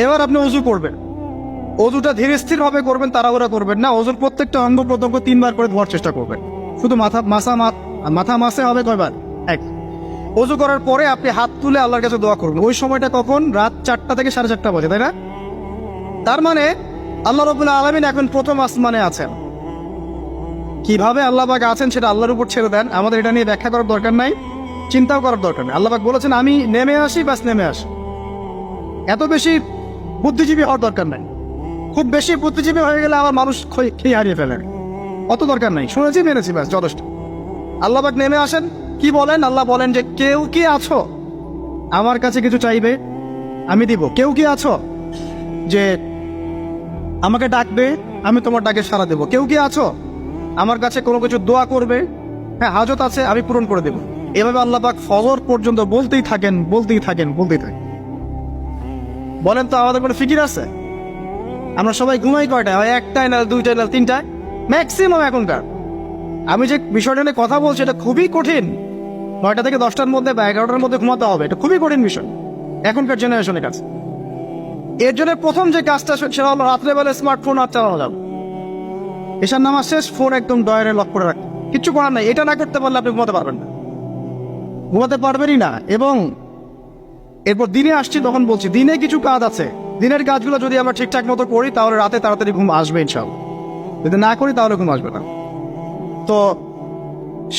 এবার আপনি অজু করবেন। অজুটা ধীরে স্থির ভাবে করবেন, তাড়াহুড়া করবেন না। অজুর প্রত্যেকটা অঙ্গ প্রত্যঙ্গ 3 বার করে ধোয়ার চেষ্টা করবেন। শুধু মাথা মাসে হবে কয়বার? এক। অজু করার পরে আপনি হাত তুলে আল্লাহর কাছে দোয়া করবেন। ওই সময়টা কখন? রাত 4টা থেকে 4:30 বাজে, তাই না? তার মানে আল্লাহ রাব্বুল আলামিন এখন প্রথম আসমানে আছেন। কিভাবে আল্লাহ পাক আছেন সেটা আল্লাহর উপর ছেড়ে দেন, আমাদের এটা নিয়ে ব্যাখ্যা করার দরকার নাই, চিন্তাও করার দরকার নেই। আল্লাহ পাক বলেছেন আমি নেমে আসি, বাস নেমে আসি। এত বেশি বুদ্ধিজীবী হওয়ার দরকার নাই। খুব বেশি বুদ্ধিজীবী হয়ে গেলে আমার মানুষ খেয়ে হারিয়ে ফেলে। অত দরকার নাই, শুনেছি মেনেছি, ব্যাস যথেষ্ট। আল্লাহ পাক নেমে আসেন, কি বলেন? আল্লাহ বলেন যে কেউ কি আছো আমার কাছে কিছু চাইবে, আমি দিব। কেউ কি আছো যে আমাকে ডাকবে, আমি তোমার ডাকে সাড়া দেব। কেউ কি আছো আমার কাছে কোনো কিছু দোয়া করবে, হ্যাঁ হাজত আছে, আমি পূরণ করে দেব। এভাবে আল্লাহ পাক ফজর পর্যন্ত বলতেই থাকেন। বলেন তো আমাদের কোনো ফিকির আছে? আমরা সবাই ঘুমাই কয়টায়? হয় 1টায়, না 2টায়, না 3টায় ম্যাক্সিমাম এখনকার। আমি যে বিষয়টা নিয়ে কথা বলছি এটা খুবই কঠিন। 9টা থেকে 10টার মধ্যে বা 11টার মধ্যে ঘুমাতে হবে, এটা খুবই কঠিন বিষয় এখনকার জেনারেশনের কাছে। এর জন্য প্রথম যে কাজটা সেটা হলো রাত্রেবেলা স্মার্টফোন আর চালানো যাবে। এসার নামাজ শেষ, ফোন একদম ডয়ারে লক করে রাখতে, কিচ্ছু করার নাই। এটা না করতে পারলে আপনি ঘুমাতে পারবেনই না। এবং এরপর দিনে আসছি, তখন বলছি দিনে কিছু কাজ আছে। দিনের কাজগুলো যদি আমরা ঠিকঠাক মতো করি তাহলে রাতে তাড়াতাড়ি ঘুম আসবে ইনশাআল্লাহ। যদি না করি তাহলে ঘুম আসবে না। তো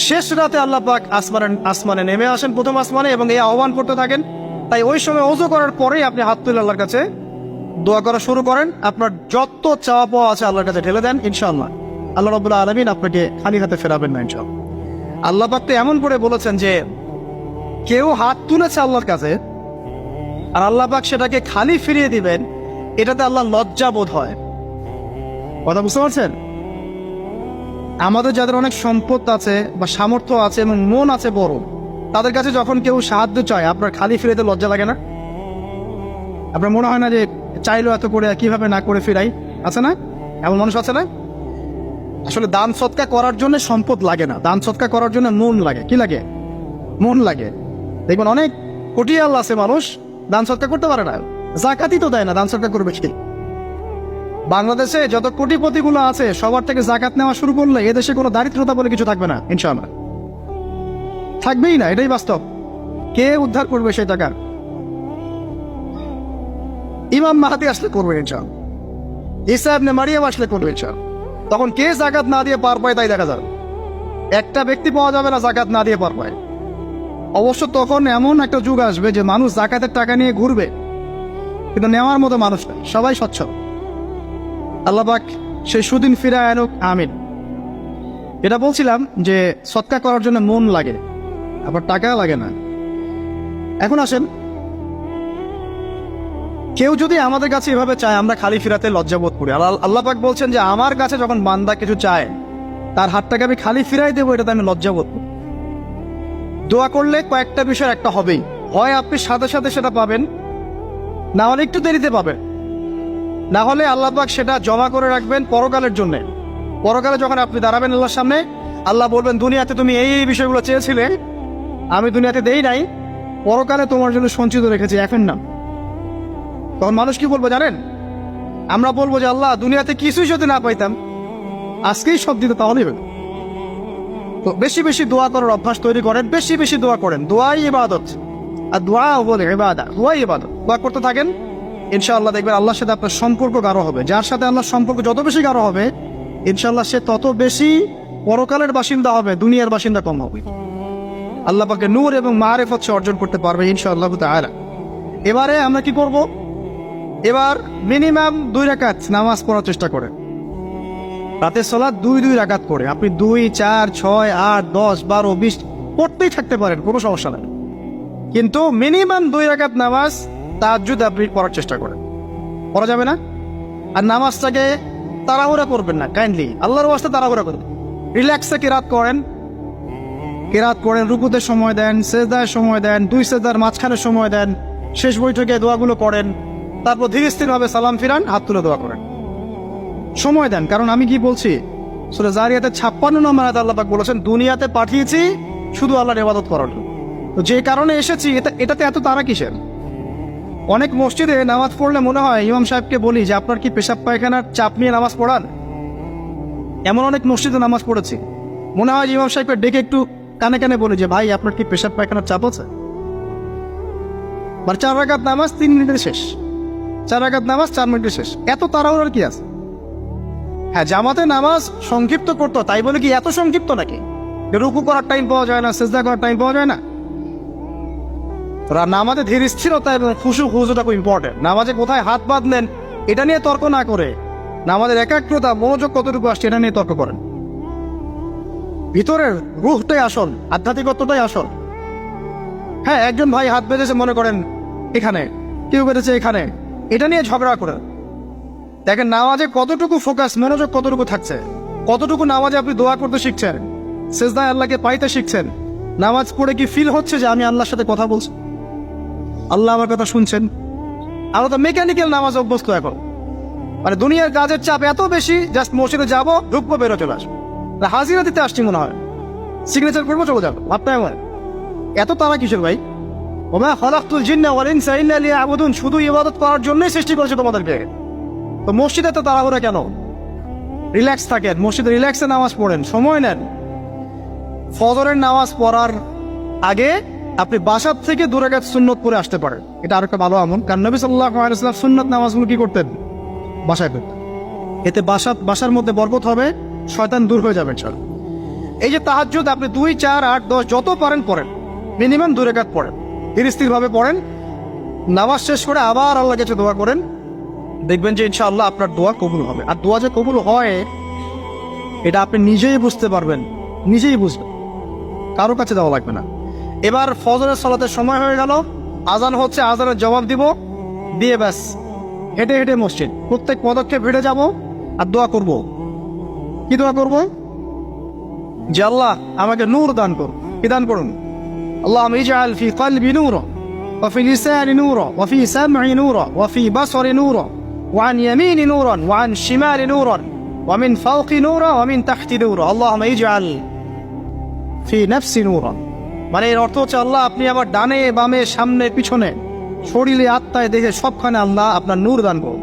শেষ রাতে আল্লাহ পাক আসমানে নেমে আসেন, প্রথম আসমানে, এবং এই আহ্বান করতে থাকেন। তাই ওই সময় ওযু করার পরেই আপনি হাত তুলে আল্লাহর কাছে দোয়া করা শুরু করেন। আপনার যত চাওয়া পাওয়া আছে আল্লাহর কাছে ঢেলে দেন, ইনশাআল্লাহ আল্লাহ রাব্বুল আলামিন আপনাকে খালি হাতে ফেরাবেন না ইনশাআল্লাহ। আল্লাহ পাক তো এমন করে বলেছেন যে কেউ হাত তুলেছে আল্লাহর কাছে আর আল্লাহ পাক সেটাকে খালি ফিরিয়ে দিবেন, এটাতে আল্লাহ লজ্জা বোধ হয়। কথা বুঝতে পারছেন? আমাদের যাদের অনেক সম্পদ আছে বা সামর্থ্য আছে এবং মন আছে বড়, তাদের কাছে যখন কেউ সাহায্য চায় আপনার খালি ফিরে দিতে লজ্জা লাগে না? আপনার মনে হয় না যে চাইলো এত করে কিভাবে না করে ফিরাই? আছে না এমন মানুষ? আছে না? আসলে দান সৎকা করার জন্য সম্পদ লাগে না, দান সৎকা করার জন্য মন লাগে। কি লাগে? মন লাগে। দেখবেন অনেক কোটি আল্লাহ আছে মানুষ দান সৎকা করতে পারে না, জাকাতই তো দেয় না, দান সৎকা করবে কি? বাংলাদেশে যত কোটিপতিগুলো আছে সবার থেকে জাকাত নেওয়া শুরু করলে এদেশে কোনো দারিদ্রতা বলে কিছু থাকবে না ইনশাআল্লাহ, থাকবেই না। এটাই বাস্তব। কে উদ্ধার করবে সেই টাকা? ইমাম মাহাদি আসলে করবে ইনশাআল্লাহ, ঈসা ইবনে মারিয়াম আসলে করবে ইনশাআল্লাহ। তখন কে জাকাত না দিয়ে পার পায় তাই দেখা যাবে। একটা ব্যক্তি পাওয়া যাবে না জাকাত না দিয়ে পার পায়। অবশ্য তখন এমন একটা যুগ আসবে যে মানুষ জাকাতের টাকা নিয়ে ঘুরবে, কিন্তু নেওয়ার মতো মানুষ নাই, সবাই সচ্ছল। আল্লাহ পাক সেই সুদিন ফিরায় আনুক, আমিন। এটা বলছিলাম যে সৎকা করার জন্য মন লাগে, আবার টাকা লাগে না। এখন আসেন, কেউ যদি আমাদের কাছে এভাবে চায় আমরা খালি ফিরাতে লজ্জাবোধ করি। আল্লাহ পাক বলছেন যে আমার কাছে যখন বান্দা কিছু চায় তার হাতটাকে আমি খালি ফিরাই দেবো, এটাতে আমি লজ্জাবোধ করি। দোয়া করলে কয়েকটা বিষয় একটা হবেই, হয় আপনি সাথে সাথে সেটা পাবেন, না হলে একটু দেরিতে পাবেন, না হলে আল্লাহ পাক সেটা জমা করে রাখবেন পরকালের জন্য। পরকালে যখন আপনি দাঁড়াবেন আল্লাহর সামনে, আল্লাহ বলবেন দুনিয়াতে তুমি এই বিষয়গুলো চেয়েছিলে, আমি দুনিয়াতে দেই নাই, পরকালে তোমার জন্য সঞ্চিত রেখেছি, এখন না। তখন মানুষ কি বলবো জানেন? আমরা বলবো যে আল্লাহ দুনিয়াতে কিছুই যদি না পাইতাম আজকেই সব দিতে, তাহলেই হবে। তো বেশি বেশি দোয়া করার অভ্যাস তৈরি করেন, বেশি বেশি দোয়া করেন। দোয়াই ইবাদত, আর দোয়া বলে ইবাদত, দোয়াই ইবাদত। দোয়া করতে থাকেন, ইনশাআল্লাহ দেখবেন আল্লাহর সাথে আপনার সম্পর্ক গাঢ় হবে। যার সাথে আল্লাহর সম্পর্ক যত বেশি গাঢ় হবে ইনশাআল্লাহ সে তত বেশি পরকালের বাসিন্দা হবে, দুনিয়ার বাসিন্দা কম হবে। আল্লাহ পাকে নূর এবং মারিফত সে অর্জন করতে পারবে ইনশাআল্লাহ তাআলা। এবারে আমরা কি করব? এবার মিনিমাম 2 রাকাত নামাজ পড়ার চেষ্টা করেন। রাতের সালাত 2 রাকাত করে আপনি 2, 4, 6, 8, 10, 12, 20 পড়তেই থাকতে পারেন, কোনো সমস্যা নেই। কিন্তু মিনিমাম 2 রাকাত নামাজ তাহাজ্জুদ আপনি পড়ার চেষ্টা করেন। পড়া যাবে না? আর নামাজটাকে তাড়াহুড়া করবেন না, কাইন্ডলি আল্লাহর ওয়াস্তে তাড়াহুড়া করবেন। রিল্যাক্সে কিরাত করেন, রুকুতে সময় দেন, সেজদায় সময় দেন, 2 সেজদার মাঝখানে সময় দেন, শেষ বৈঠকে দোয়াগুলো করেন, তারপর ধীরে স্থিরভাবে সালাম ফিরান, হাত তুলে দোয়া করেন, সময় দেন। কারণ আমি কি বলছি, সূরা জারিয়াতের 56 নম্বর আয়াতে আল্লাহ পাক বলেছেন দুনিয়াতে পাঠিয়েছি শুধু আল্লাহর ইবাদত করার জন্য। তো যে কারণে এসেছি এটাতে এত তাড়া কিসের? অনেক মসজিদে নামাজ পড়লে মনে হয় ইমাম সাহেবকে বলি যে আপনার কি পেশাব পায়খানার চাপ নিয়ে নামাজ পড়ান। এমন অনেক মসজিদে নামাজ পড়েছি, মনে হয় যে ইমাম সাহেবকে ডেকে একটু কানে কানে বলি যে ভাই আপনার কি পেশাব পায়খানার চাপ আছে। মানে 4 রাকাত নামাজ 3 মিনিটে শেষ, 4 রাকাত নামাজ 4 মিনিটে শেষ, এত তাড়াহুড়োর কি আছে? হ্যাঁ, জামাতে নামাজ সংক্ষিপ্ত করতো, তাই বলে কি এত সংক্ষিপ্ত নাকি রুকু করার টাইম পাওয়া যায় না, সিজদা করার টাইম পাওয়া যায় না? নামাজে ধীর স্থিরতা এবং খুশুটা খুব ইম্পর্টেন্ট। নামাজে কোথায় হাত বাঁধলেন এটা নিয়ে তর্ক না করে নামাজের একাগ্রতা মনোযোগ কতটুকু আসছে এটা নিয়ে তর্ক করেন। ভিতরের রুহটাই আসল, আধ্যাত্মিকত্বটাই আসল। হ্যাঁ, একজন ভাই হাত বেঁধেছে মনে করেন এখানে, কেউ বেঁধেছে এখানে, এটা নিয়ে ঝগড়া করে দেখেন নামাজে কতটুকু ফোকাস মনোযোগ কতটুকু থাকছে, কতটুকু নামাজে আপনি দোয়া করতে শিখছেন, সেজদায় আল্লাহকে পাইতে শিখছেন। নামাজ পড়ে কি ফিল হচ্ছে যে আমি আল্লাহর সাথে কথা বলছি, আল্লাহ আমার কথা শুনছেন? আমরা তো মেকানিক্যাল নামাজ অভ্যস্ত এখন। মানে দুনিয়ার কাজের চাপ এত বেশি, জাস্ট মসজিদে যাবো, ঢুকবো, বেরো, চলে আসবো, হাজিরা দিতে আসছি মনে হয়, সিগনেচার করবো, চলে যাবো। আপনার এত তারা কিসের ভাই? ওমা খালাকতুল জিন্না ওয়াল ইনসা ইল্লা লিয়াবুদুন, শুধু ইবাদত করার জন্যই সৃষ্টি করেছে তোমাদেরকে। তো মসজিদে তো তাড়াহুড়া কেন? রিল্যাক্স থাকেন, মসজিদে রিল্যাক্সে নামাজ পড়েন, সময় নেন। ফজরের নামাজ পড়ার আগে আপনি বাসার থেকে 2 রাকাত সুন্নত পড়ে আসতে পারেন, এটা আরেকটা ভালো আমল। কারণ নবী সাল্লাল্লাহু আলাইহি ওয়াসাল্লাম সুন্নত নামাজগুলো কি করতেন? বাসায় করতেন। এতে বাসার মধ্যে বরকত হবে, শয়তান দূর হয়ে যাবে। চল, এই যে তাহাজ্জুদ আপনি 2, 4, 8, 10 যত পারেন পড়েন, মিনিমাম 2 রাকাত পড়েন, ধীর স্থির ভাবে পড়েন। নামাজ শেষ করে আবার আল্লাহর কাছে দোয়া করেন, দেখবেন যে ইনশাআল্লাহ আপনার দোয়া কবুল হবে। আর দোয়া যে কবুল হয় এটা আপনি নিজেই বুঝতে পারবেন, নিজেই বুঝবেন, কারো কাছে দেওয়া লাগবে না। এবার ফজরের সালাতের সময় হয়ে গেল, আজান হচ্ছে, আজানের জবাব দিব, দিয়ে ব্যাস হেঁটে হেঁটে মসজিদ, প্রত্যেক পদক্ষেপ হেঁটে যাব আর দোয়া করব। কি দোয়া করব? যে আল্লাহ আমাকে নূর দান করুন। কি দান করুন? আল্লাহুম্মা ইজআল ফি কলবি নূরা ওয়া ফি লিসানি নূরা ওয়া ফি সামঈ নূরা ওয়া ফি বাসরি নূরা ওয়া আন ইয়ামিনি নূরান ওয়া আন শিমালি নূরান ওয়া মিন ফাওকি নূরা ওয়া মিন তাহতি নূরা আল্লাহুম্মা ইজআল ফি নাফসি নূরা। মানে এর অর্থ হচ্ছে আল্লাহ আপনি আমার ডানে বামে সামনে পিছনে শরীরে আত্মায় দেখে সবখানে আল্লাহ আপনার নূর দান করুন।